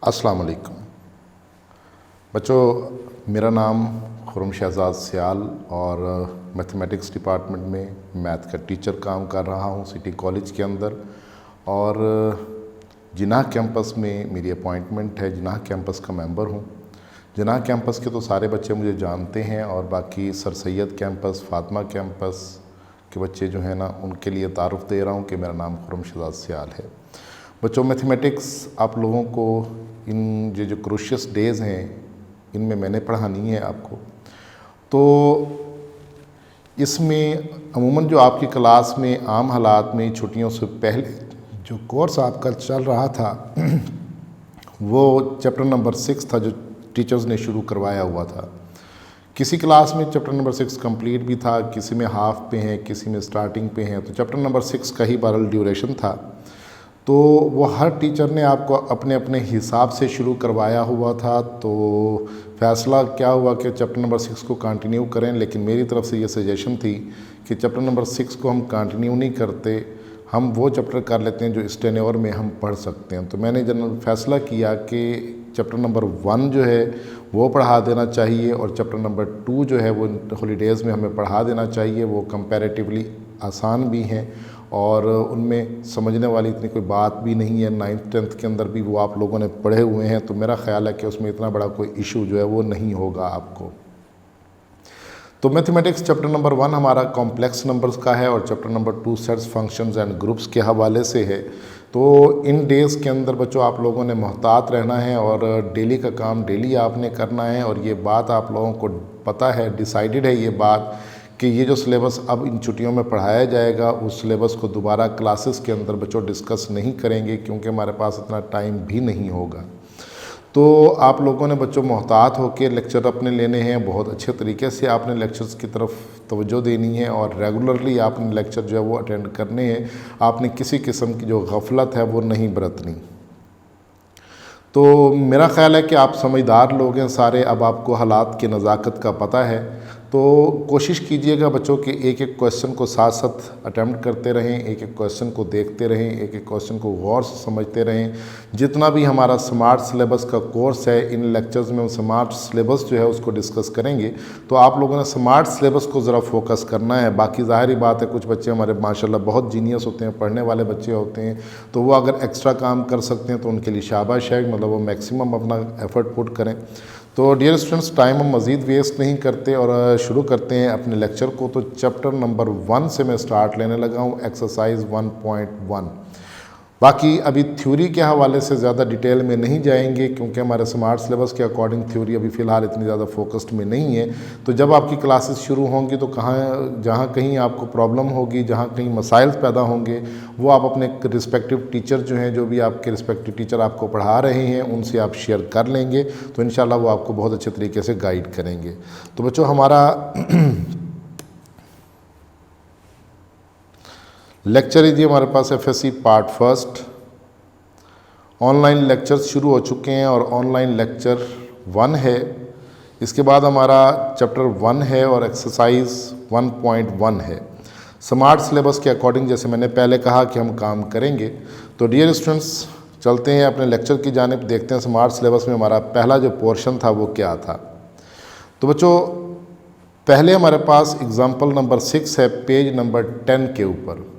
अस्सलाम वालेकुम बच्चों, मेरा नाम खुर्रम शहजाद सियाल और मैथमेटिक्स डिपार्टमेंट में मैथ का टीचर काम कर रहा हूँ सिटी कॉलेज के अंदर। और जिनाह कैंपस में मेरी अपॉइंटमेंट है, जिनाह कैंपस का मेंबर हूँ। जिनाह कैंपस के तो सारे बच्चे मुझे जानते हैं और बाकी sir Syed campus, Fatima campus के बच्चे जो हैं ना, उनके लिए तारुफ़ दे रहा हूँ कि मेरा नाम खुर्रम शहजाद सियाल है। बच्चों, मैथमेटिक्स आप लोगों को इन जो क्रूशियस डेज़ हैं इनमें मैंने पढ़ानी है आपको। तो इसमें अमूमन जो आपकी क्लास में आम हालात में छुट्टियों से पहले जो कोर्स आपका चल रहा था वो चैप्टर नंबर 6 था, जो टीचर्स ने शुरू करवाया हुआ था। किसी क्लास में चैप्टर नंबर 6 कंप्लीट भी था, किसी में हाफ पे हैं, किसी में स्टार्टिंग पे हैं। तो चैप्टर नंबर 6 का ही बहरहाल ड्यूरेशन था, तो वो हर टीचर ने आपको अपने अपने हिसाब से शुरू करवाया हुआ था। तो फ़ैसला क्या हुआ कि चैप्टर नंबर 6 को कंटिन्यू करें, लेकिन मेरी तरफ से ये सजेशन थी कि चैप्टर नंबर 6 को हम कंटिन्यू नहीं करते, हम वो चैप्टर कर लेते हैं जो इस टेन्योर में हम पढ़ सकते हैं। तो मैंने जनरल फ़ैसला किया कि चैप्टर नंबर 1 जो है वो पढ़ा देना चाहिए और चैप्टर नंबर 2 जो है वो हॉलीडेज़ में हमें पढ़ा देना चाहिए। वो कंपैरेटिवली आसान भी हैं और उनमें समझने वाली इतनी कोई बात भी नहीं है। 9th 10th के अंदर भी वो आप लोगों ने पढ़े हुए हैं, तो मेरा ख़्याल है कि उसमें इतना बड़ा कोई इशू जो है वो नहीं होगा आपको। तो मैथमेटिक्स चैप्टर नंबर 1 हमारा कॉम्प्लेक्स नंबर्स का है और chapter number 2 sets, functions and groups के हवाले से है। तो इन डेज़ के अंदर बच्चों आप लोगों ने मोहतात रहना है और डेली का काम डेली आपने करना है। और ये बात आप लोगों को पता है, डिसाइडेड है ये बात कि ये जो सिलेबस अब इन छुट्टियों में पढ़ाया जाएगा उस सिलेबस को दोबारा क्लासेस के अंदर बच्चों डिस्कस नहीं करेंगे, क्योंकि हमारे पास इतना टाइम भी नहीं होगा। तो आप लोगों ने बच्चों मोहतात होकर लेक्चर अपने लेने हैं, बहुत अच्छे तरीके से आपने लेक्चर्स की तरफ तवज्जो देनी है और रेगुलरली आपने लेक्चर जो है वो अटेंड करने हैं। आपने किसी किस्म की जो गफलत है वो नहीं बरतनी। तो मेरा ख़्याल है कि आप समझदार लोग हैं सारे, अब आपको हालात की नज़ाकत का पता है। तो कोशिश कीजिएगा बच्चों कि एक एक क्वेश्चन को साथ साथ अटेम्प्ट करते रहें, एक एक क्वेश्चन को देखते रहें, एक एक क्वेश्चन को गौर से समझते रहें। जितना भी हमारा स्मार्ट सिलेबस का कोर्स है, इन लेक्चर्स में हम स्मार्ट सिलेबस जो है उसको डिस्कस करेंगे। तो आप लोगों ने स्मार्ट सिलेबस को ज़रा फोकस करना है। बाकी ज़ाहिर बात है कुछ बच्चे हमारे माशाल्लाह बहुत जीनियस होते हैं, पढ़ने वाले बच्चे होते हैं, तो वो अगर एक्स्ट्रा काम कर सकते हैं तो उनके लिए शाबाश है, मतलब वो मैक्सिमम अपना एफ़र्ट पुट करें। तो डियर स्टूडेंट्स, टाइम हम मज़ीद वेस्ट नहीं करते और शुरू करते हैं अपने लेक्चर को। तो चैप्टर नंबर 1 से मैं स्टार्ट लेने लगा हूँ, एक्सरसाइज 1.1। बाकी अभी थ्योरी के हवाले से ज़्यादा डिटेल में नहीं जाएंगे, क्योंकि हमारे स्मार्ट सिलेबस के अकॉर्डिंग थ्योरी अभी फ़िलहाल इतनी ज़्यादा फोकस्ड में नहीं है। तो जब आपकी क्लासेस शुरू होंगी तो जहाँ कहीं आपको प्रॉब्लम होगी, जहाँ कहीं मसाइल पैदा होंगे, वो आप अपने रिस्पेक्टिव टीचर जो हैं, जो भी आपके रिस्पेक्टिव टीचर आपको पढ़ा रहे हैं, उनसे आप शेयर कर लेंगे। तो इंशाल्लाह वो आपको बहुत अच्छे तरीके से गाइड करेंगे। तो बच्चों, हमारा लेक्चर है जी हमारे पास FSC पार्ट 1। ऑनलाइन लेक्चर्स शुरू हो चुके हैं और ऑनलाइन लेक्चर 1 है। इसके बाद हमारा चैप्टर 1 है और एक्सरसाइज 1.1 है। स्मार्ट सिलेबस के अकॉर्डिंग जैसे मैंने पहले कहा कि हम काम करेंगे। तो डियर स्टूडेंट्स, चलते हैं अपने लेक्चर की जानिब, देखते हैं स्मार्ट सिलेबस में हमारा पहला जो पोर्शन था वो क्या था। तो बच्चों, पहले हमारे पास एग्ज़ाम्पल नंबर 6 है, पेज नंबर 10 के ऊपर।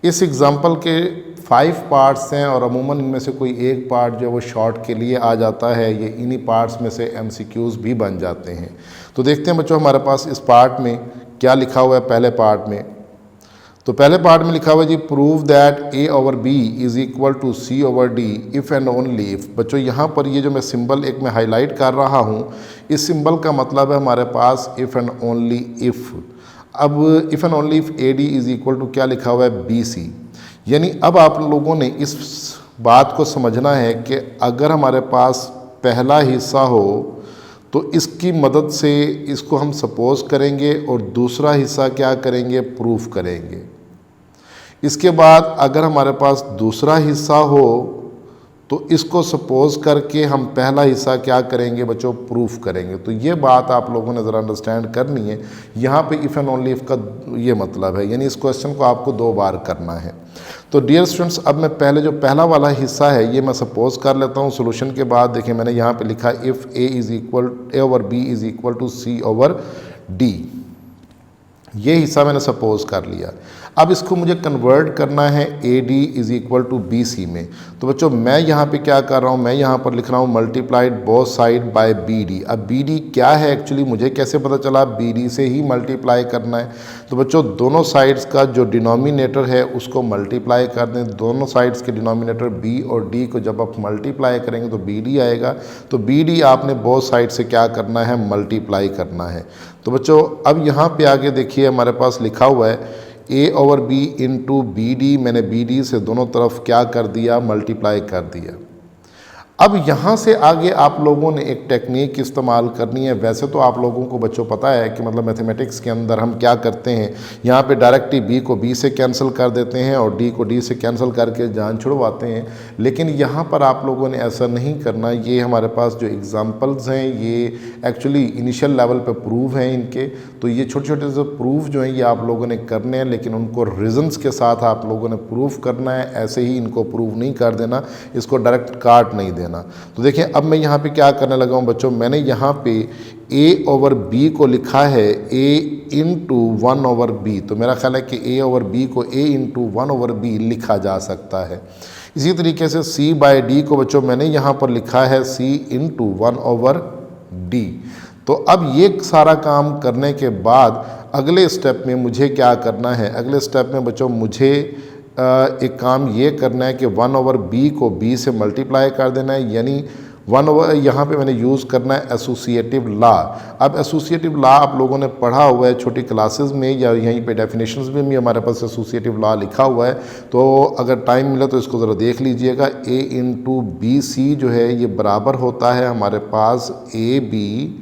इस एग्ज़ाम्पल के 5 पार्ट्स हैं और अमूमन इनमें से कोई एक पार्ट जो है वो शॉर्ट के लिए आ जाता है। ये इन्हीं पार्ट्स में से MCQs भी बन जाते हैं। तो देखते हैं बच्चों हमारे पास इस पार्ट में क्या लिखा हुआ है। पहले पार्ट में तो पहले पार्ट में लिखा हुआ है जी, prove that A/B is equal to C/D if and only if. बच्चों, यहाँ पर ये जो मैं सिंबल एक मैं हाईलाइट कर रहा हूँ, इस सिंबल का मतलब है हमारे पास इफ़ एंड ओनली इफ़। अब if and only if AD is equal to क्या लिखा हुआ है, BC। यानी अब आप लोगों ने इस बात को समझना है कि अगर हमारे पास पहला हिस्सा हो तो इसकी मदद से इसको हम सपोज करेंगे और दूसरा हिस्सा क्या करेंगे, प्रूफ करेंगे। इसके बाद अगर हमारे पास दूसरा हिस्सा हो तो इसको सपोज करके हम पहला हिस्सा क्या करेंगे बच्चों, प्रूफ करेंगे। तो ये बात आप लोगों ने ज़रा अंडरस्टैंड करनी है। यहाँ पे इफ़ एंड ओनली इफ़ का ये मतलब है, यानी इस क्वेश्चन को आपको 2 बार करना है। तो डियर स्टूडेंट्स, अब मैं पहले जो पहला वाला हिस्सा है ये मैं सपोज कर लेता हूँ। सोल्यूशन के बाद देखिए मैंने यहाँ पे लिखा if A over B is equal to C over D, ये हिस्सा मैंने सपोज कर लिया। अब इसको मुझे कन्वर्ट करना है A D is equal to B C में। तो बच्चों मैं यहाँ पे क्या कर रहा हूँ, मैं यहाँ पर लिख रहा हूँ multiplied both side by B D. अब बी डी क्या है एक्चुअली मुझे कैसे पता चला, बी डी से ही मल्टीप्लाई करना है। तो बच्चों दोनों साइड्स का जो डिनोमिनेटर है उसको मल्टीप्लाई कर दें। दोनों साइड्स के डिनोमिनेटर बी और डी को जब आप मल्टीप्लाई करेंगे तो बी डी आएगा। तो बी डी आपने बोथ साइड से क्या करना है, मल्टीप्लाई करना है। तो बच्चों अब यहाँ पे आगे देखिए हमारे पास लिखा हुआ है A over B into B D, मैंने बी डी से दोनों तरफ क्या कर दिया, मल्टीप्लाई कर दिया। अब यहाँ से आगे आप लोगों ने एक टेक्निक इस्तेमाल करनी है। वैसे तो आप लोगों को बच्चों पता है कि मतलब मैथमेटिक्स के अंदर हम क्या करते हैं, यहाँ पे डायरेक्टली बी को बी से कैंसिल कर देते हैं और डी को डी से कैंसिल करके जान छुड़वाते हैं। लेकिन यहाँ पर आप लोगों ने ऐसा नहीं करना। ये हमारे पास जो एग्जांपल्स हैं ये एक्चुअली इनिशियल लेवल पे प्रूव हैं इनके। तो ये छोटे छोटे जो प्रूफ जो हैं ये आप लोगों ने करने हैं, लेकिन उनको रीजंस के साथ आप लोगों ने प्रूफ करना है। ऐसे ही इनको प्रूव नहीं कर देना, इसको डायरेक्ट काट नहीं देना। तो देखिए अब मैं यहाँ पे क्या करने लगा हूँ बच्चों, मैंने यहाँ पे a ओवर b को लिखा है a इंटू 1 ओवर b। तो मेरा ख्याल है कि a ओवर b को a इंटू 1 ओवर b लिखा जा सकता है। इसी तरीके से c बाय d को बच्चों मैंने यहाँ पर लिखा है c इंटू 1 ओवर d। तो अब ये सारा काम करने के बाद अगले स्टेप में मुझे क्या करना है, अगले स्टेप में बच्चों मुझे एक काम ये करना है कि 1 ओवर बी को बी से मल्टीप्लाई कर देना है, यानी 1 ओवर यहाँ पे मैंने यूज़ करना है एसोसिएटिव लॉ। अब एसोसिएटिव लॉ आप लोगों ने पढ़ा हुआ है छोटी क्लासेस में या यहीं पे डेफिनेशंस में भी हमारे पास एसोसिएटिव लॉ लिखा हुआ है। तो अगर टाइम मिला तो इसको ज़रा देख लीजिएगा। ए इंटू बी सी जो है ये बराबर होता है हमारे पास ए बी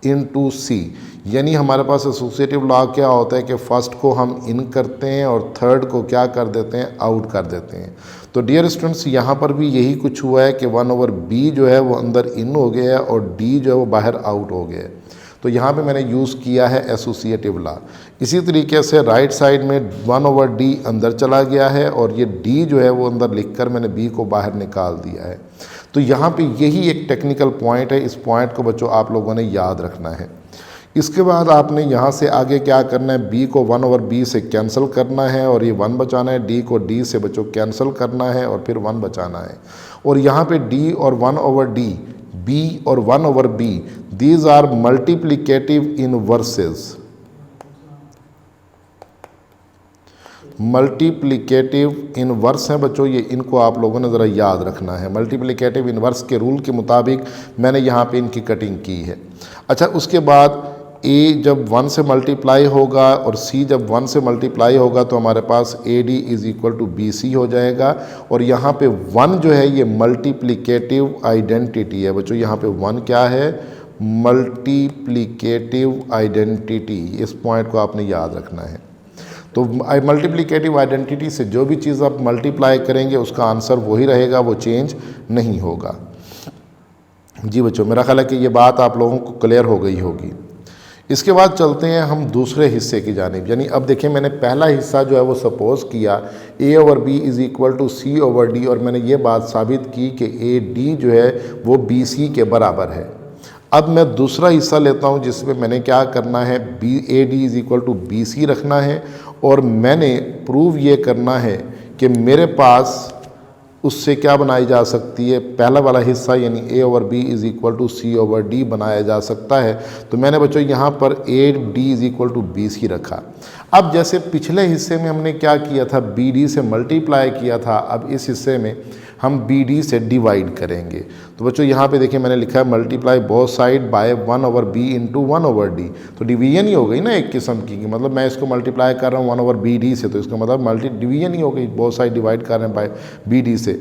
इंटू सी, यानी हमारे पास एसोसिएटिव लॉ क्या होता है कि फर्स्ट को हम इन करते हैं और थर्ड को क्या कर देते हैं, आउट कर देते हैं। तो डियर स्टूडेंट्स यहाँ पर भी यही कुछ हुआ है कि 1 ओवर बी जो है वो अंदर इन हो गया है और डी जो है वो बाहर आउट हो गया है। तो यहाँ पे मैंने यूज़ किया है एसोसिएटिव लॉ। इसी तरीके से राइट साइड में 1 ओवर डी अंदर चला गया है और ये डी जो है वो अंदर लिखकर मैंने बी को बाहर निकाल दिया है। तो यहाँ पे यही एक टेक्निकल पॉइंट है। इस पॉइंट को बच्चों आप लोगों ने याद रखना है। इसके बाद आपने यहाँ से आगे क्या करना है, b को 1 ओवर b से कैंसिल करना है और ये 1 बचाना है। d को d से बच्चों कैंसिल करना है और फिर 1 बचाना है। और यहाँ पे d और 1 ओवर d, b और 1 over b, these are multiplicative inverses. Multiplicative inverse हैं बच्चों ये, इनको आप लोगों ने ज़रा याद रखना है। मल्टीप्लिकेटिव इनवर्स के रूल के मुताबिक मैंने यहाँ पे इनकी कटिंग की है। अच्छा, उसके बाद a जब 1 से मल्टीप्लाई होगा और c जब 1 से मल्टीप्लाई होगा तो हमारे पास A D is equal to B C हो जाएगा। और यहाँ पे 1 जो है ये मल्टीप्लिकेटिव आइडेंटिटी है बच्चों। यहाँ पे 1 क्या है, मल्टीप्लिकेटिव आइडेंटिटी। इस पॉइंट को आपने याद रखना है। तो मल्टीप्लिकेटिव आइडेंटिटी से जो भी चीज़ आप मल्टीप्लाई करेंगे उसका आंसर वही रहेगा, वो चेंज नहीं होगा। जी बच्चों, मेरा ख्याल है कि ये बात आप लोगों को क्लियर हो गई होगी। इसके बाद चलते हैं हम दूसरे हिस्से की जानिब। यानी अब देखिए मैंने पहला हिस्सा जो है वो सपोज किया a over b is equal to C over D, और मैंने ये बात साबित की कि ए डी जो है वो बी सी के बराबर है। अब मैं दूसरा हिस्सा लेता हूँ जिसमें मैंने क्या करना है, A D is equal to B C रखना है और मैंने प्रूव ये करना है कि मेरे पास उससे क्या बनाई जा सकती है, पहला वाला हिस्सा यानी a over b is equal to C over D बनाया जा सकता है। तो मैंने बच्चों यहाँ पर A D is equal to B C रखा। अब जैसे पिछले हिस्से में हमने क्या किया था, बी डी से मल्टीप्लाई किया था, अब इस हिस्से में हम बी डी से डिवाइड करेंगे। तो बच्चों यहाँ पे देखिए मैंने लिखा है multiply both side by 1 over B into 1 over D. तो डिवीजन ही हो गई ना एक किस्म की, मतलब मैं इसको मल्टीप्लाई कर रहा हूँ 1 ओवर बी डी से, तो इसका मतलब डिवीजन ही हो गई, बोथ साइड डिवाइड कर रहे हैं बाय बी डी से।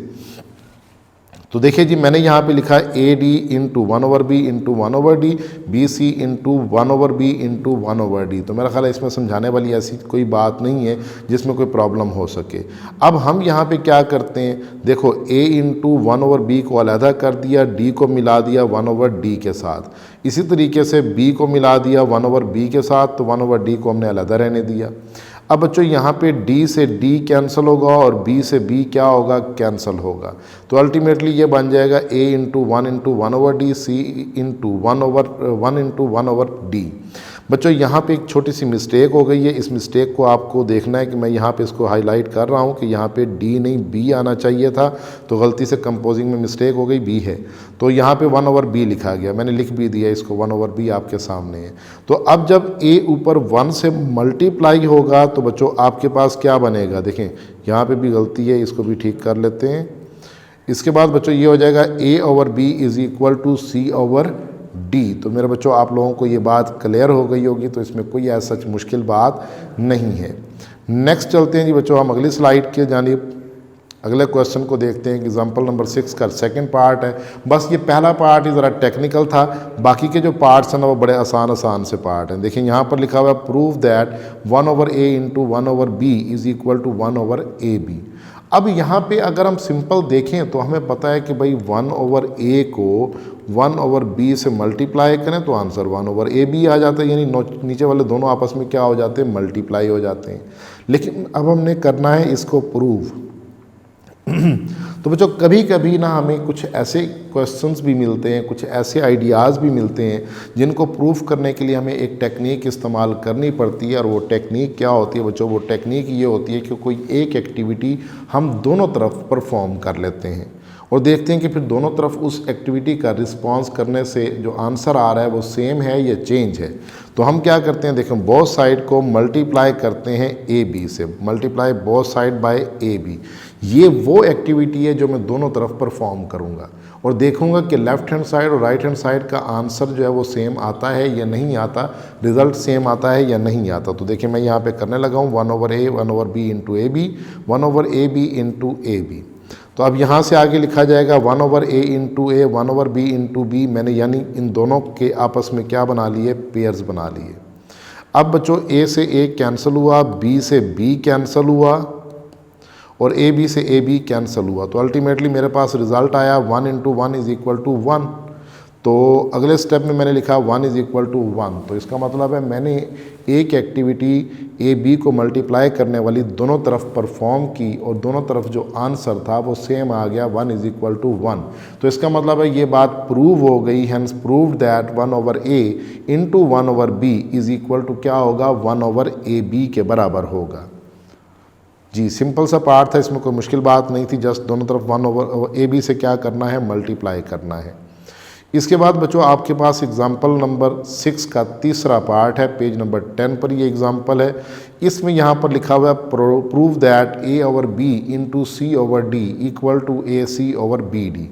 तो देखिए जी, मैंने यहाँ पे लिखा है A D into 1/b into 1/d, B C into 1/b into 1/d। तो मेरा ख्याल है इसमें समझाने वाली ऐसी कोई बात नहीं है जिसमें कोई प्रॉब्लम हो सके। अब हम यहाँ पे क्या करते हैं, देखो a इंटू 1/b को अलहदा कर दिया, d को मिला दिया 1/d के साथ। इसी तरीके से b को मिला दिया 1/b के साथ, तो 1/d को हमने अलहदा रहने दिया। अब बच्चों यहाँ पे d से d कैंसिल होगा और b से b क्या होगा, कैंसिल होगा। तो अल्टीमेटली ये बन जाएगा a into 1 into 1/d, c into 1 into 1/d। बच्चों यहाँ पे एक छोटी सी मिस्टेक हो गई है, इस मिस्टेक को आपको देखना है कि मैं यहाँ पे इसको हाईलाइट कर रहा हूँ कि यहाँ पे d नहीं b आना चाहिए था, तो गलती से कंपोजिंग में मिस्टेक हो गई, b है। तो यहाँ पे 1/b लिखा गया, मैंने लिख भी दिया इसको, 1/b आपके सामने है। तो अब जब a ऊपर 1 से मल्टीप्लाई होगा तो बच्चों आपके पास क्या बनेगा, देखें यहाँ पे भी गलती है, इसको भी ठीक कर लेते हैं। इसके बाद बच्चों ये हो जाएगा a/b is equal to c/d। तो मेरे बच्चों आप लोगों को ये बात क्लियर हो गई होगी, तो इसमें कोई ऐसा मुश्किल बात नहीं है। नेक्स्ट चलते हैं जी बच्चों हम अगली स्लाइड के जानिब, अगले क्वेश्चन को देखते हैं। एग्जाम्पल नंबर 6 का सेकंड पार्ट है। बस ये पहला पार्ट ही ज़रा टेक्निकल था, बाकी के जो पार्ट्स हैं ना वो बड़े आसान से पार्ट हैं। देखिए यहाँ पर लिखा हुआ है prove that 1/a into 1/b is equal to 1/ab। अब यहाँ पे अगर हम सिंपल देखें तो हमें पता है कि भाई 1/a को 1/b से मल्टीप्लाई करें तो आंसर 1/ab आ जाता है, यानी नीचे वाले दोनों आपस में क्या हो जाते हैं, मल्टीप्लाई हो जाते हैं। लेकिन अब हमने करना है इसको प्रूव। तो बच्चों कभी कभी ना हमें कुछ ऐसे क्वेश्चंस भी मिलते हैं, कुछ ऐसे आइडियाज़ भी मिलते हैं जिनको प्रूफ करने के लिए हमें एक टेक्निक इस्तेमाल करनी पड़ती है। और वो टेक्निक क्या होती है बच्चों, वो टेक्निक ये होती है कि कोई एक एक्टिविटी हम दोनों तरफ परफॉर्म कर लेते हैं और देखते हैं कि फिर दोनों तरफ उस एक्टिविटी का रिस्पांस करने से जो आंसर आ रहा है वो सेम है या चेंज है। तो हम क्या करते हैं, देखें बोथ साइड को मल्टीप्लाई करते हैं ए बी से, multiply both side by A B. ये वो एक्टिविटी है जो मैं दोनों तरफ परफॉर्म करूँगा और देखूँगा कि लेफ़्ट हैंड साइड और राइट हैंड साइड का आंसर जो है वो सेम आता है या नहीं आता, रिज़ल्ट सेम आता है या नहीं आता। तो देखिए मैं यहाँ पे करने लगा हूँ 1/a 1/b into A B, 1/ab into A B. तो अब यहाँ से आगे लिखा जाएगा 1/a इंटू ए 1/b इंटू बी। मैंने यानी इन दोनों के आपस में क्या बना लिए, पेयर्स बना लिए। अब बच्चों a से a कैंसिल हुआ, b से b कैंसिल हुआ और ए बी से ए बी कैंसिल हुआ। तो अल्टीमेटली मेरे पास रिज़ल्ट आया 1 इंटू 1 इज़ इक्वल टू 1। तो अगले स्टेप में मैंने लिखा 1 इज़ इक्वल टू 1। तो इसका मतलब है मैंने एक एक्टिविटी ए बी को मल्टीप्लाई करने वाली दोनों तरफ परफॉर्म की और दोनों तरफ जो आंसर था वो सेम आ गया, 1 इज़ इक्वल टू 1। तो इसका मतलब है ये बात प्रूव हो गई, hence prove that 1/a into 1/b is equal to क्या होगा, 1/ab के बराबर होगा। जी सिंपल सा पार्ट था, इसमें कोई मुश्किल बात नहीं थी, जस्ट दोनों तरफ 1/ab से क्या करना है, मल्टीप्लाई करना है। इसके बाद बच्चों आपके पास एग्जाम्पल नंबर 6 का तीसरा पार्ट है, पेज नंबर 10 पर ये एग्जाम्पल है। इसमें यहाँ पर लिखा हुआ है prove that a/b into c/d equal to ac/bd।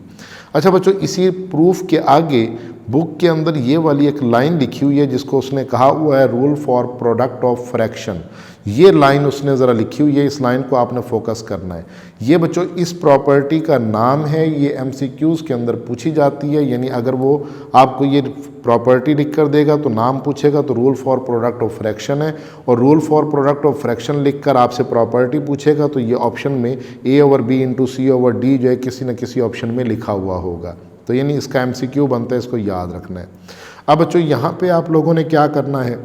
अच्छा बच्चों इसी प्रूफ के आगे बुक के अंदर ये वाली एक लाइन लिखी हुई है जिसको उसने कहा हुआ है rule for product of fraction. ये लाइन उसने ज़रा लिखी हुई है, इस लाइन को आपने फोकस करना है। ये बच्चों इस प्रॉपर्टी का नाम है, ये MCQs के अंदर पूछी जाती है। यानी अगर वो आपको ये प्रॉपर्टी लिख कर देगा तो नाम पूछेगा तो rule for product of fraction है, और rule for product of fraction लिख कर आपसे प्रॉपर्टी पूछेगा तो ये ऑप्शन में a/b इंटू c/d जो है किसी न किसी ऑप्शन में लिखा हुआ होगा। तो यानी इसका MCQ बनता है, इसको याद रखना है। अब बच्चों यहाँ पे आप लोगों ने क्या करना है,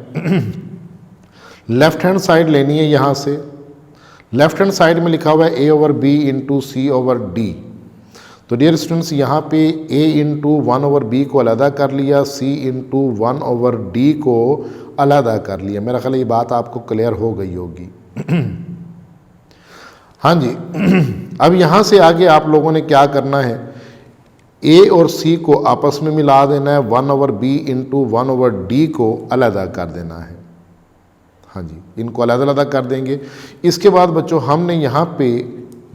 लेफ्ट हैंड साइड लेनी है। यहाँ से लेफ्ट हैंड साइड में लिखा हुआ है a/b इंटू c/d। तो डियर स्टूडेंट्स यहाँ पे a इंटू 1/b को अलहदा कर लिया, c इंटू 1/d को अलहदा कर लिया। मेरा ख्याल ये बात आपको क्लियर हो गई होगी। हाँ जी, अब यहाँ से आगे आप लोगों ने क्या करना है, a और c को आपस में मिला देना है, 1/b इंटू 1/d को अलहदा कर देना है। हाँ जी, इनको अलग-अलग कर देंगे। इसके बाद बच्चों हमने यहाँ पे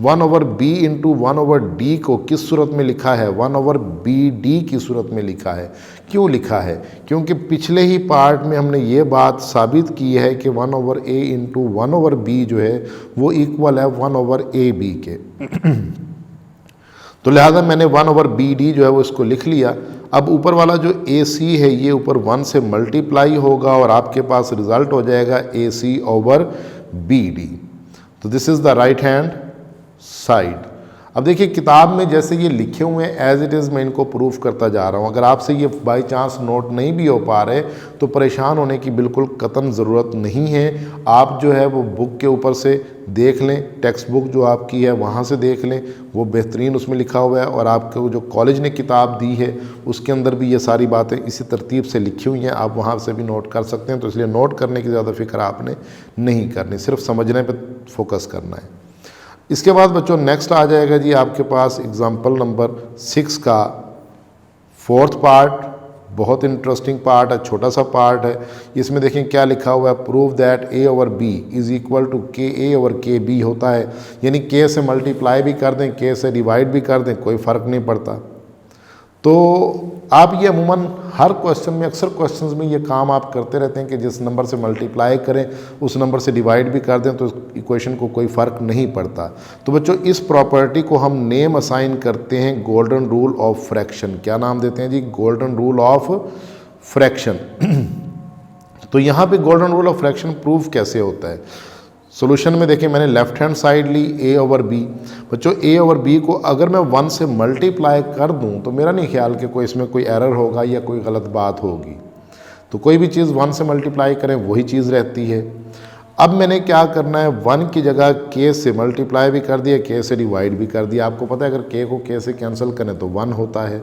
1/b इंटू 1/d को किस सूरत में लिखा है, 1/bd की सूरत में लिखा है। क्यों लिखा है, क्योंकि पिछले ही पार्ट में हमने ये बात साबित की है कि 1/a इंटू 1/b जो है वो इक्वल है 1/ab के। तो लिहाजा मैंने 1/BD जो है वो इसको लिख लिया। अब ऊपर वाला जो AC है ये ऊपर 1 से मल्टीप्लाई होगा और आपके पास रिजल्ट हो जाएगा AC/BD। तो this is the right hand side. अब देखिए किताब में जैसे ये लिखे हुए हैं एज इट इज़ मैं इनको प्रूफ करता जा रहा हूँ। अगर आपसे ये बाई चांस नोट नहीं भी हो पा रहे तो परेशान होने की बिल्कुल कतन ज़रूरत नहीं है। आप जो है वो बुक के ऊपर से देख लें, टेक्स्ट बुक जो आपकी है वहाँ से देख लें, वो बेहतरीन उसमें लिखा हुआ है। और आपको जो कॉलेज ने किताब दी है उसके अंदर भी ये सारी बातें इसी तरतीब से लिखी हुई हैं, आप वहाँ से भी नोट कर सकते हैं। तो इसलिए नोट करने की ज़्यादा फिक्र आपने नहीं करनी, सिर्फ समझने पर फोकस करना है। इसके बाद बच्चों नेक्स्ट आ जाएगा जी आपके पास एग्जाम्पल नंबर 6 का 4th पार्ट। बहुत इंटरेस्टिंग पार्ट है, छोटा सा पार्ट है। इसमें देखें क्या लिखा हुआ है, prove that A/B is equal to KA/KB होता है। यानी K से मल्टीप्लाई भी कर दें, K से डिवाइड भी कर दें, कोई फ़र्क नहीं पड़ता। तो आप ये अमूमन हर क्वेश्चन में, अक्सर क्वेश्चंस में ये काम आप करते रहते हैं कि जिस नंबर से मल्टीप्लाई करें उस नंबर से डिवाइड भी कर दें तो इक्वेशन को कोई फ़र्क नहीं पड़ता। तो बच्चों इस प्रॉपर्टी को हम नेम असाइन करते हैं गोल्डन रूल ऑफ फ्रैक्शन। क्या नाम देते हैं जी? Golden rule of fraction. तो यहाँ पे golden rule of fraction proof कैसे होता है? सॉल्यूशन में देखें मैंने लेफ्ट हैंड साइड ली A/B। बच्चों A/B को अगर मैं 1 से मल्टीप्लाई कर दूं तो मेरा नहीं ख्याल कि कोई इसमें कोई एरर होगा या कोई गलत बात होगी। तो कोई भी चीज़ 1 से मल्टीप्लाई करें वही चीज़ रहती है। अब मैंने क्या करना है, 1 की जगह K से मल्टीप्लाई भी कर दिया, K से डिवाइड भी कर दिया। आपको पता है अगर K को K से कैंसिल करें तो 1 होता है।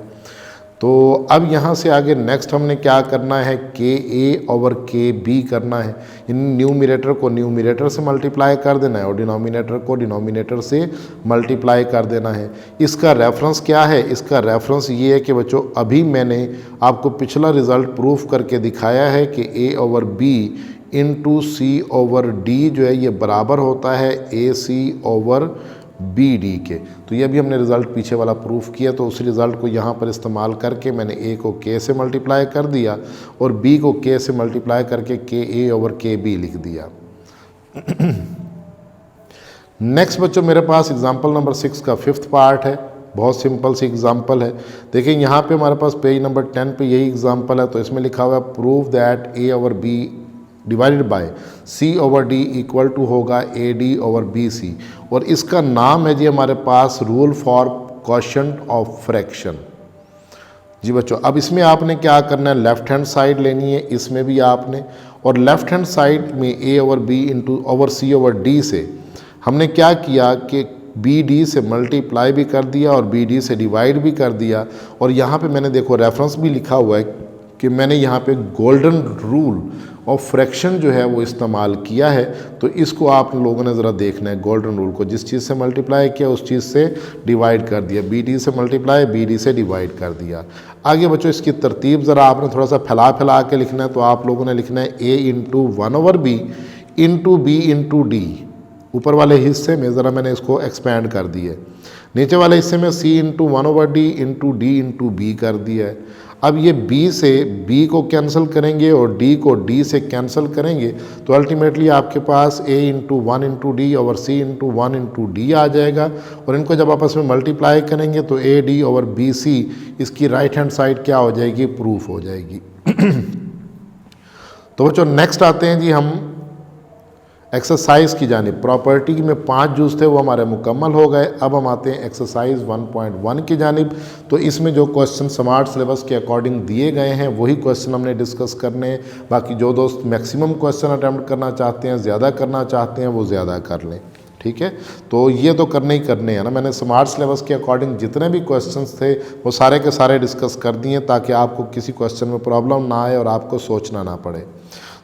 तो अब यहाँ से आगे नेक्स्ट हमने क्या करना है, KA/KB करना है। इन न्यूमिरेटर को न्यूमिरेटर से मल्टीप्लाई कर देना है और डिनोमिनेटर को डिनोमिनेटर से मल्टीप्लाई कर देना है। इसका रेफरेंस क्या है? इसका रेफरेंस ये है कि बच्चों अभी मैंने आपको पिछला रिज़ल्ट प्रूफ करके दिखाया है कि A/B इंटू C/D जो है ये बराबर होता है AC/BD के। तो ये भी हमने रिज़ल्ट पीछे वाला प्रूफ किया। तो उस रिज़ल्ट को यहाँ पर इस्तेमाल करके मैंने A को K से मल्टीप्लाई कर दिया और B को K से मल्टीप्लाई करके KA/KB लिख दिया। नेक्स्ट बच्चों मेरे पास एग्जाम्पल नंबर 6 का 5th पार्ट है। बहुत सिंपल सी एग्जाम्पल है। देखिए यहाँ पे हमारे पास पेज नंबर 10 पे यही एग्जाम्पल है। तो इसमें लिखा हुआ है prove that A/B divided by C/D equal to होगा AD/BC। और इसका नाम है जी हमारे पास rule for quotient of fraction. जी बच्चों अब इसमें आपने क्या करना है, लेफ्ट हैंड साइड लेनी है, इसमें भी आपने, और लेफ्ट हैंड साइड में A/B इंटू C/D से हमने क्या किया कि BD से मल्टीप्लाई भी कर दिया और BD से डिवाइड भी कर दिया। और यहाँ पे मैंने देखो रेफरेंस भी लिखा हुआ है कि मैंने यहाँ पे गोल्डन रूल ऑफ फ्रैक्शन जो है वो इस्तेमाल किया है। तो इसको आप लोगों ने ज़रा देखना है, गोल्डन रूल को जिस चीज़ से मल्टीप्लाई किया उस चीज़ से डिवाइड कर दिया, BD से मल्टीप्लाई BD से डिवाइड कर दिया। आगे बच्चों इसकी तरतीब ज़रा आपने थोड़ा सा फैला के लिखना है। तो आप लोगों ने लिखना है A into 1/B into B into D। ऊपर वाले हिस्से में ज़रा मैंने इसको एक्सपेंड कर दिया, नीचे वाले हिस्से में C into 1/D into D into B कर दिया है। अब ये B से B को कैंसिल करेंगे और D को D से कैंसिल करेंगे तो अल्टीमेटली आपके पास A इंटू 1 इंटू D और C इंटू 1 इंटू D आ जाएगा। और इनको जब आपस में मल्टीप्लाई करेंगे तो AD/BC इसकी राइट हैंड साइड क्या हो जाएगी, प्रूफ हो जाएगी। तो बच्चों नेक्स्ट आते हैं जी हम एक्सरसाइज की जानिब। प्रॉपर्टी में 5 जूस थे वो हमारे मुकम्मल हो गए। अब हम आते हैं एक्सरसाइज 1.1 की जानिब। तो इसमें जो क्वेश्चन स्मार्ट सिलेबस के अकॉर्डिंग दिए गए हैं वही क्वेश्चन हमने डिस्कस करने हैं। बाकी जो दोस्त मैक्सिमम क्वेश्चन अटैम्प्ट करना चाहते हैं, ज़्यादा करना चाहते हैं, वो ज़्यादा कर लें, ठीक है। तो ये तो करने ही करने हैं ना। मैंने स्मार्ट सिलेबस के अकॉर्डिंग जितने भी क्वेश्चंस थे वो सारे के सारे डिस्कस कर दिए ताकि आपको किसी क्वेश्चन में प्रॉब्लम ना आए और आपको सोचना ना पड़े।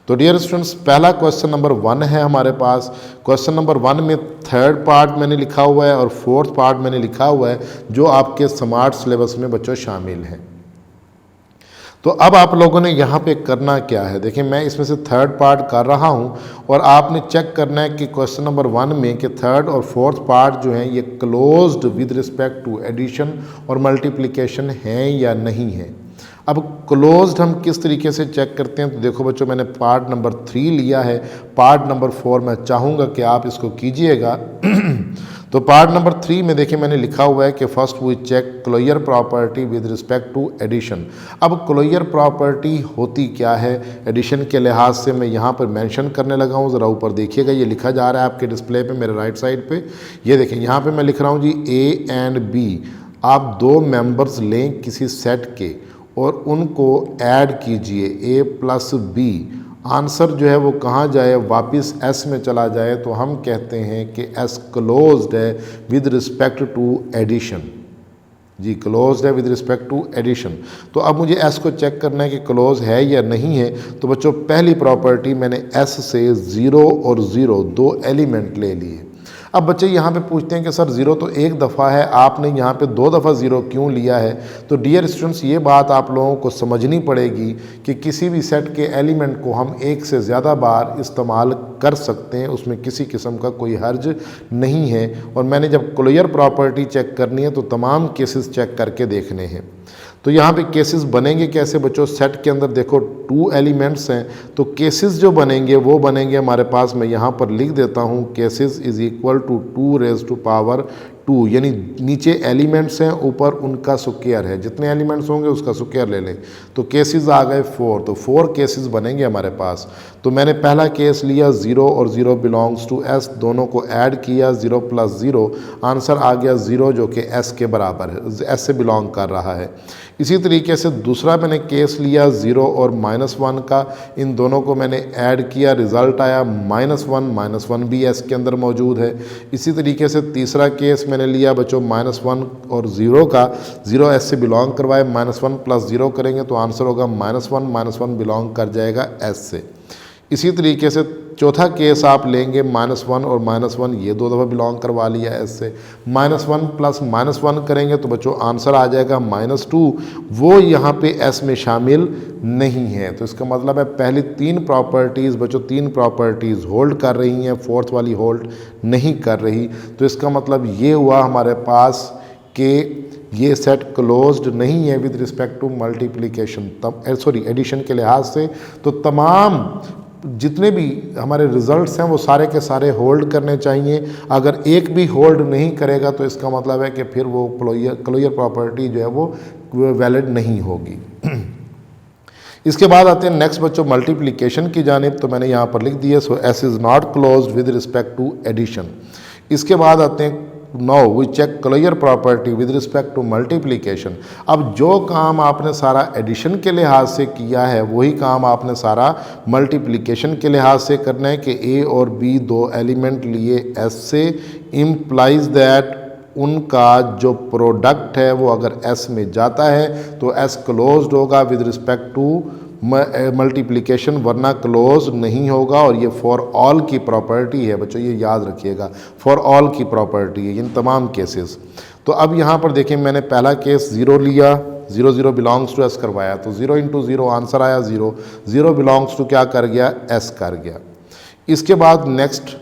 तो डियर स्टूडेंट्स पहला क्वेश्चन नंबर 1 है हमारे पास। क्वेश्चन नंबर 1 में 3rd पार्ट मैंने लिखा हुआ है और 4th पार्ट मैंने लिखा हुआ है जो आपके स्मार्ट सिलेबस में बच्चों शामिल हैं। तो अब आप लोगों ने यहाँ पे करना क्या है, देखिए मैं इसमें से 3rd पार्ट कर रहा हूँ और आपने चेक करना है कि क्वेश्चन नंबर 1 में कि 3rd और 4th पार्ट जो हैं ये closed with respect to addition और मल्टीप्लिकेशन हैं या नहीं है। अब क्लोज्ड हम किस तरीके से चेक करते हैं, तो देखो बच्चों मैंने पार्ट नंबर 3 लिया है, पार्ट नंबर 4 मैं चाहूँगा कि आप इसको कीजिएगा। तो पार्ट नंबर 3 में देखिए मैंने लिखा हुआ है कि first we check closure property with respect to addition. अब क्लोजर प्रॉपर्टी होती क्या है एडिशन के लिहाज से, मैं यहाँ पर मेंशन करने लगा हूँ। ज़रा ऊपर देखिएगा, ये लिखा जा रहा है आपके डिस्प्ले पे मेरे राइट साइड पे। ये देखें यहाँ पे मैं लिख रहा हूँ जी ए एंड बी, आप दो मेंबर्स लें किसी सेट के और उनको ऐड कीजिए ए प्लस बी। आंसर जो है वो कहाँ जाए, वापस एस में चला जाए, तो हम कहते हैं कि एस क्लोज्ड है with respect to addition. G closed है विद रिस्पेक्ट टू एडिशन। तो अब मुझे एस को चेक करना है कि क्लोज है या नहीं है। तो बच्चों पहली प्रॉपर्टी मैंने एस से 0 और 0 दो एलिमेंट ले लिए। अब बच्चे यहाँ पे पूछते हैं कि सर 0 तो एक दफ़ा है, आपने यहाँ पे 2 दफ़ा 0 क्यों लिया है। तो डियर स्टूडेंट्स, ये बात आप लोगों को समझनी पड़ेगी कि किसी भी सेट के एलिमेंट को हम एक से ज़्यादा बार इस्तेमाल कर सकते हैं, उसमें किसी किस्म का कोई हर्ज नहीं है। और मैंने जब क्लोजर प्रॉपर्टी चेक करनी है तो तमाम केसेस चेक करके देखने हैं। तो यहाँ पे केसेस बनेंगे कैसे बच्चों, सेट के अंदर देखो 2 एलिमेंट्स हैं, तो केसेस जो बनेंगे वो बनेंगे हमारे पास, मैं यहाँ पर लिख देता हूँ cases is equal to 2 raise to power 2, यानी नीचे एलिमेंट्स हैं ऊपर उनका स्क्वायर है, जितने एलिमेंट्स होंगे उसका स्क्वायर ले लें। तो केसेस आ गए 4, तो 4 केसेस बनेंगे हमारे पास। तो मैंने पहला केस लिया 0 और 0 बिलोंग्स टू एस, दोनों को ऐड किया 0 प्लस 0, आंसर आ गया 0 जो कि एस के बराबर है, एस से बिलोंग कर रहा है। इसी तरीके से दूसरा मैंने केस लिया 0 और -1 का, इन दोनों को मैंने ऐड किया, रिज़ल्ट आया -1, -1 भी एस के अंदर मौजूद है। इसी तरीके से तीसरा केस मैंने लिया बच्चों -1 और 0 का, 0 एस से बिलोंग करवाए, -1 प्लस 0 करेंगे तो आंसर होगा -1 बिलोंग कर जाएगा एस से। इसी तरीके से चौथा केस आप लेंगे -1 और -1, ये 2 दफ़ा बिलोंग करवा लिया एस से, -1 प्लस -1 करेंगे तो बच्चों आंसर आ जाएगा -2, वो यहाँ पे एस में शामिल नहीं है। तो इसका मतलब है पहली 3 प्रॉपर्टीज़ बच्चों 3 प्रॉपर्टीज़ होल्ड कर रही हैं, फोर्थ वाली होल्ड नहीं कर रही। तो इसका मतलब ये हुआ हमारे पास कि ये सेट क्लोज्ड नहीं है with respect to multiplication, addition के लिहाज से। तो तमाम जितने भी हमारे रिजल्ट्स हैं वो सारे के सारे होल्ड करने चाहिए। अगर एक भी होल्ड नहीं करेगा तो इसका मतलब है कि फिर वो क्लोजर प्रॉपर्टी जो है वो वैलिड नहीं होगी। इसके बाद आते हैं नेक्स्ट बच्चों मल्टीप्लिकेशन की जानिब। तो मैंने यहाँ पर लिख दिया so S is not closed with respect to addition. इसके बाद आते हैं now we check closure property with respect to multiplication. अब जो काम आपने सारा एडिशन के लिहाज से किया है वही काम आपने सारा मल्टीप्लिकेशन के लिहाज से करना है कि ए और बी 2 एलिमेंट लिए एस से, इम्प्लाइज दैट उनका जो प्रोडक्ट है वो अगर एस में जाता है तो एस क्लोज्ड होगा विद रिस्पेक्ट टू मल्टीप्लिकेशन, वरना क्लोज नहीं होगा। और ये फॉर ऑल की प्रॉपर्टी है बच्चों, ये याद रखिएगा, फॉर ऑल की प्रॉपर्टी है इन तमाम केसेस। तो अब यहाँ पर देखें मैंने पहला केस 0 लिया, 0 0 बिलोंग्स टू एस करवाया, तो 0 इंटू 0 आंसर आया 0, 0 बिलोंग्स टू क्या कर गया, एस कर गया। इसके बाद नेक्स्ट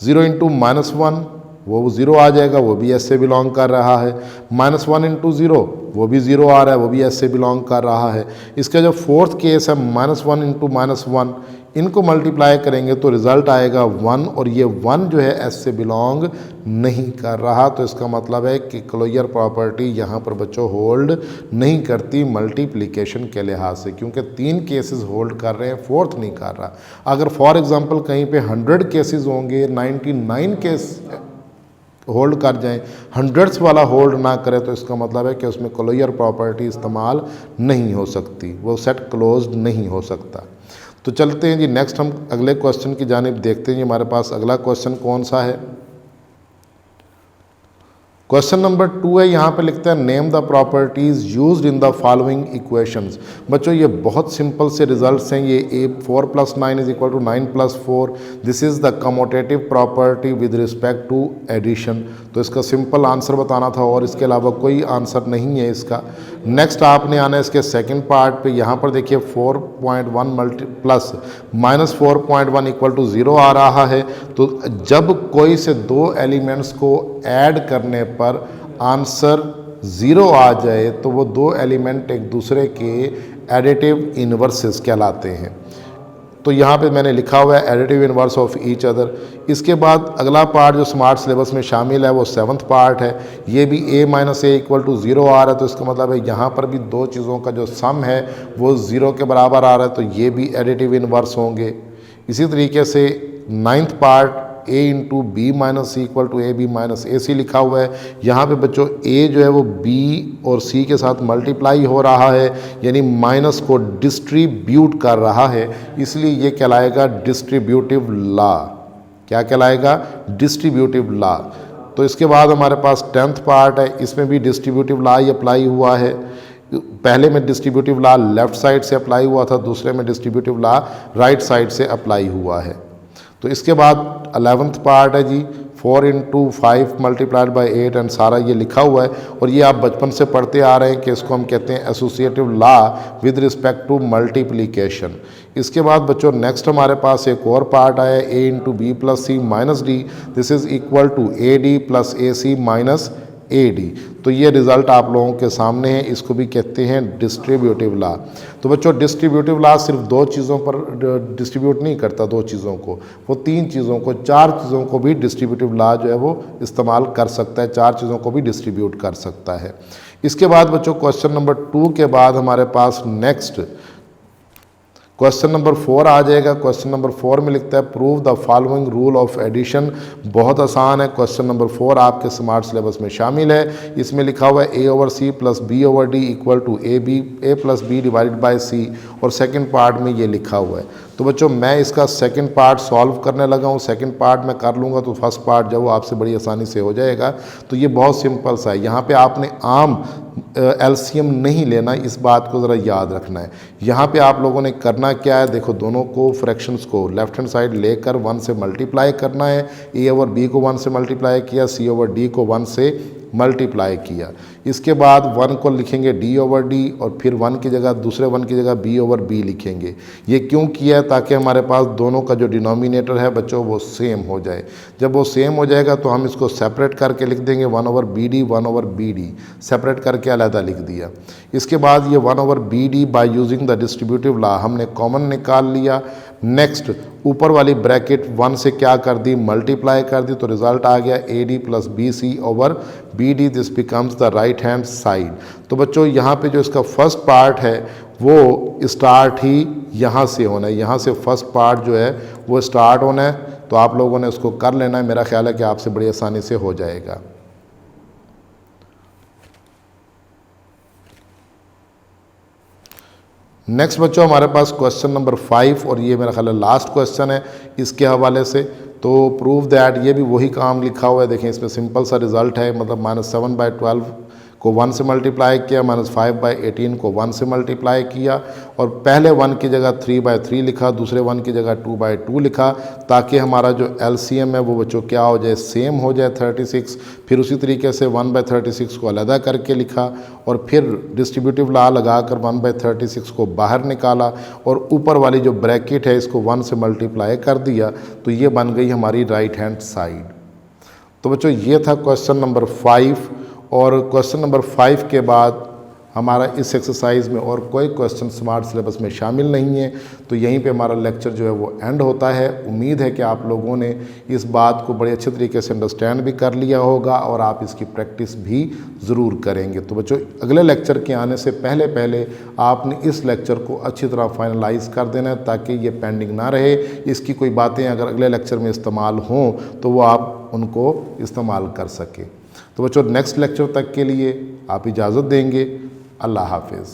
0 इंटू -1 वो 0 आ जाएगा, वो भी एस से बिलोंग कर रहा है। -1 इंटू 0 वो भी 0 आ रहा है, वो भी एस से बिलोंग कर रहा है। इसका जो फोर्थ केस है -1 इंटू -1, इनको मल्टीप्लाई करेंगे तो रिज़ल्ट आएगा 1, और ये 1 जो है एस से बिलोंग नहीं कर रहा। तो इसका मतलब है कि क्लोजर प्रॉपर्टी यहाँ पर बच्चों होल्ड नहीं करती मल्टीप्लिकेशन के लिहाज से, क्योंकि 3 केसेस होल्ड कर रहे हैं, फोर्थ नहीं कर रहा। अगर फॉर एग्जांपल कहीं पे 100 केसेस होंगे, 99 केस होल्ड कर जाएं, 100s वाला होल्ड ना करे तो इसका मतलब है कि उसमें क्लोजर प्रॉपर्टी इस्तेमाल नहीं हो सकती, वो सेट क्लोज्ड नहीं हो सकता। तो चलते हैं जी नेक्स्ट, हम अगले क्वेश्चन की जानिब देखते हैं जी हमारे पास अगला क्वेश्चन कौन सा है। क्वेश्चन नंबर 2 है, यहाँ पे लिखते हैं name the properties used in the following equations. बच्चों ये बहुत सिंपल से रिजल्ट्स हैं, ये 4 + 9 = 9 + 4, this is the commutative property with respect to addition. तो इसका सिंपल आंसर बताना था और इसके अलावा कोई आंसर नहीं है इसका। नेक्स्ट आपने आना है इसके सेकेंड पार्ट पे, यहाँ पर देखिए 4.1 प्लस -4.1 = 0 आ रहा है। तो जब कोई से 2 एलिमेंट्स को ऐड करने पर आंसर 0 आ जाए तो वो 2 एलिमेंट एक दूसरे के एडिटिव इन्वर्सेस कहलाते हैं। तो यहाँ पे मैंने लिखा हुआ है additive inverse of each other. इसके बाद अगला पार्ट जो स्मार्ट सिलेबस में शामिल है वो 7th पार्ट है। ये भी a minus A equal to 0 आ रहा है, तो इसका मतलब है यहाँ पर भी दो चीज़ों का जो सम है वो 0 के बराबर आ रहा है, तो ये भी एडिटिव इनवर्स होंगे। इसी तरीके से 9th part a into B minus C equal to A B minus A C लिखा हुआ है। यहाँ पे बच्चों a जो है वो b और c के साथ मल्टीप्लाई हो रहा है, यानी माइनस को डिस्ट्रीब्यूट कर रहा है, इसलिए ये कहलाएगा डिस्ट्रीब्यूटिव लॉ। क्या कहलाएगा? Distributive law. तो इसके बाद हमारे पास 10th पार्ट है, इसमें भी डिस्ट्रीब्यूटिव लॉ ही अप्लाई हुआ है। पहले में डिस्ट्रीब्यूटिव लॉ लेफ़्ट साइड से अप्लाई हुआ था, दूसरे में डिस्ट्रीब्यूटिव लॉ राइट साइड से अप्लाई हुआ है। तो इसके बाद 11th पार्ट है जी 4 इंटू 5 मल्टीप्लाइड बाई 8 एंड सारा ये लिखा हुआ है, और ये आप बचपन से पढ़ते आ रहे हैं कि इसको हम कहते हैं associative law with respect to multiplication. इसके बाद बच्चों नेक्स्ट हमारे पास एक और पार्ट आया है a into B plus C minus D, this is equal to A D plus A C minus A D. तो ये रिज़ल्ट आप लोगों के सामने है, इसको भी कहते हैं डिस्ट्रीब्यूटिव लॉ। तो बच्चों डिस्ट्रीब्यूटिव लॉ सिर्फ दो चीज़ों पर डिस्ट्रीब्यूट नहीं करता, दो चीज़ों को, वो तीन चीज़ों को, चार चीज़ों को भी डिस्ट्रीब्यूटिव लॉ जो है वो इस्तेमाल कर सकता है, चार चीज़ों को भी डिस्ट्रीब्यूट कर सकता है। इसके बाद बच्चों क्वेश्चन नंबर 2 के बाद हमारे पास नेक्स्ट क्वेश्चन नंबर 4 आ जाएगा। क्वेश्चन नंबर 4 में लिखता है prove the following rule of addition. बहुत आसान है, क्वेश्चन नंबर 4 आपके स्मार्ट सिलेबस में शामिल है। इसमें लिखा हुआ है a over c plus b over d equal to a plus B divided by c, और सेकंड पार्ट में ये लिखा हुआ है। तो बच्चों मैं इसका सेकंड पार्ट सॉल्व करने लगा हूँ। सेकंड पार्ट मैं कर लूँगा तो फर्स्ट पार्ट जो वो आपसे बड़ी आसानी से हो जाएगा। तो ये बहुत सिंपल सा है, यहाँ पे आपने आम एलसीएम नहीं लेना, इस बात को ज़रा याद रखना है। यहाँ पे आप लोगों ने करना क्या है, देखो दोनों को फ्रैक्शंस को लेफ्ट हैंड साइड लेकर 1 से मल्टीप्लाई करना है। a ओवर b को 1 से मल्टीप्लाई किया, c ओवर d को 1 से मल्टीप्लाई किया। इसके बाद 1 को लिखेंगे d ओवर d, और फिर 1 की जगह दूसरे 1 की जगह b ओवर b लिखेंगे। ये क्यों किया है? ताकि हमारे पास दोनों का जो डिनोमिनेटर है बच्चों वो सेम हो जाए। जब वो सेम हो जाएगा तो हम इसको सेपरेट करके लिख देंगे 1 over B D, 1 over B D, separate करके अलहदा लिख दिया। इसके बाद ये 1 over B D by using the distributive law हमने कॉमन निकाल लिया। नेक्स्ट ऊपर वाली ब्रैकेट 1 से क्या कर दी, मल्टीप्लाई कर दी, तो रिजल्ट आ गया A D plus B C over B D, this becomes the right hand side. तो बच्चों यहाँ पे जो इसका फर्स्ट पार्ट है वो स्टार्ट ही यहाँ से होना है, यहाँ से फर्स्ट पार्ट जो है वो स्टार्ट होना है। तो आप लोगों ने उसको कर लेना है, मेरा ख्याल है कि आपसे बड़ी आसानी से हो जाएगा। नेक्स्ट बच्चों हमारे पास क्वेश्चन नंबर 5, और ये मेरा ख्याल है लास्ट क्वेश्चन है इसके हवाले से। तो प्रूव दैट, ये भी वही काम लिखा हुआ है, देखें इसमें सिंपल सा रिजल्ट है, मतलब -7/12 को 1 से मल्टीप्लाई किया, -5/18 को 1 से मल्टीप्लाई किया, और पहले 1 की जगह 3/3 लिखा, दूसरे 1 की जगह 2/2 लिखा, ताकि हमारा जो एलसीएम है वो बच्चों क्या हो जाए, सेम हो जाए 36। फिर उसी तरीके से 1/36 को अलहदा करके लिखा, और फिर डिस्ट्रीब्यूटिव लॉ लगाकर 1/36 को बाहर निकाला, और ऊपर वाली जो ब्रैकेट है इसको 1 से मल्टीप्लाई कर दिया, तो ये बन गई हमारी राइट हैंड साइड। तो बच्चों ये था क्वेश्चन नंबर 5, और क्वेश्चन नंबर 5 के बाद हमारा इस एक्सरसाइज में और कोई क्वेश्चन स्मार्ट सिलेबस में शामिल नहीं है। तो यहीं पे हमारा लेक्चर जो है वो एंड होता है। उम्मीद है कि आप लोगों ने इस बात को बड़े अच्छे तरीके से अंडरस्टैंड भी कर लिया होगा, और आप इसकी प्रैक्टिस भी ज़रूर करेंगे। तो बच्चों अगले लेक्चर के आने से पहले पहले आपने इस लेक्चर को अच्छी तरह फाइनलाइज कर देना है, ताकि ये पेंडिंग ना रहे। इसकी कोई बातें अगर अगले लेक्चर में इस्तेमाल हों तो वो आप उनको इस्तेमाल कर सकें। तो बच्चों नेक्स्ट लेक्चर तक के लिए आप इजाज़त देंगे। अल्लाह हाफिज़।